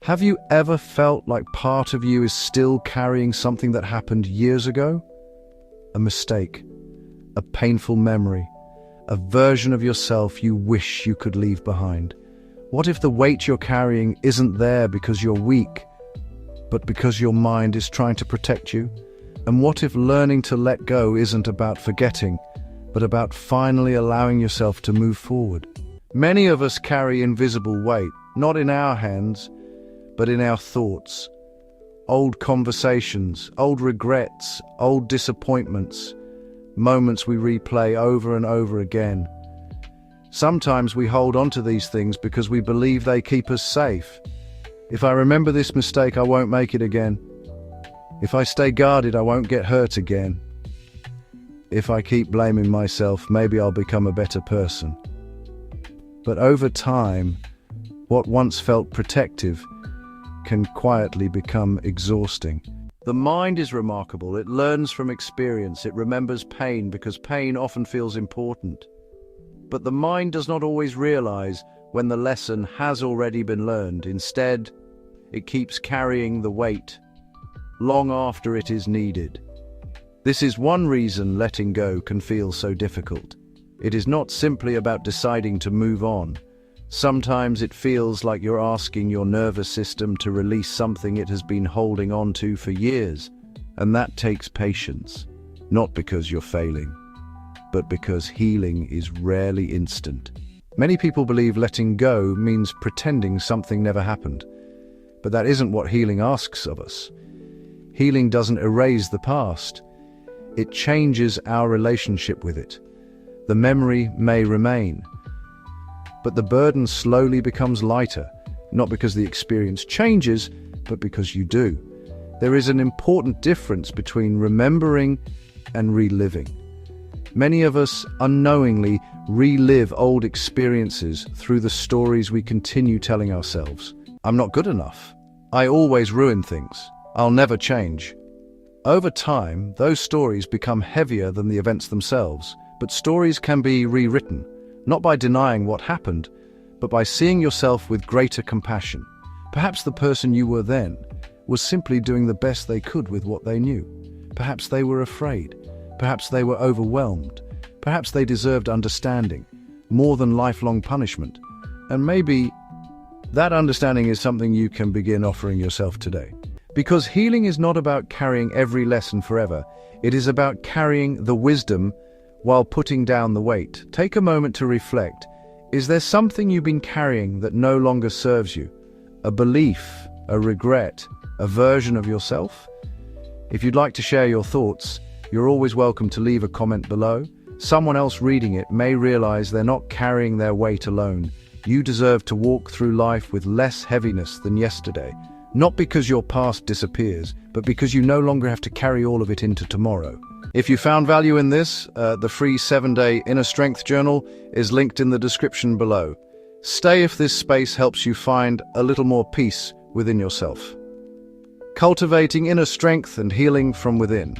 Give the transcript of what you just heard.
Have you ever felt like part of you is still carrying something that happened years ago? A mistake, a painful memory, a version of yourself you wish you could leave behind. What if the weight you're carrying isn't there because you're weak, but because your mind is trying to protect you? And what if learning to let go isn't about forgetting, but about finally allowing yourself to move forward? Many of us carry invisible weight, not in our hands, but in our thoughts. Old conversations, old regrets, old disappointments, moments we replay over and over again. Sometimes we hold on to these things because we believe they keep us safe. If I remember this mistake, I won't make it again. If I stay guarded, I won't get hurt again. If I keep blaming myself, maybe I'll become a better person. But over time, what once felt protective can quietly become exhausting. The mind is remarkable. It learns from experience. It remembers pain because pain often feels important. But the mind does not always realize when the lesson has already been learned. Instead, it keeps carrying the weight long after it is needed. This is one reason letting go can feel so difficult. It is not simply about deciding to move on. Sometimes it feels like you're asking your nervous system to release something it has been holding on to for years. And that takes patience, not because you're failing, but because healing is rarely instant. Many people believe letting go means pretending something never happened. But that isn't what healing asks of us. Healing doesn't erase the past. It changes our relationship with it. The memory may remain, but the burden slowly becomes lighter, not because the experience changes, but because you do. There is an important difference between remembering and reliving. Many of us unknowingly relive old experiences through the stories we continue telling ourselves. I'm not good enough. I always ruin things. I'll never change. Over time, those stories become heavier than the events themselves, but stories can be rewritten. Not by denying what happened, but by seeing yourself with greater compassion. Perhaps the person you were then was simply doing the best they could with what they knew. Perhaps they were afraid. Perhaps they were overwhelmed. Perhaps they deserved understanding, more than lifelong punishment. And maybe that understanding is something you can begin offering yourself today. Because healing is not about carrying every lesson forever. It is about carrying the wisdom while putting down the weight. Take a moment to reflect. Is there something you've been carrying that no longer serves you? A belief, a regret, a version of yourself? If you'd like to share your thoughts, you're always welcome to leave a comment below. Someone else reading it may realize they're not carrying their weight alone. You deserve to walk through life with less heaviness than yesterday. Not because your past disappears, but because you no longer have to carry all of it into tomorrow. If you found value in this, the free 7-day Inner Strength Journal is linked in the description below. Stay if this space helps you find a little more peace within yourself. Cultivating inner strength and healing from within.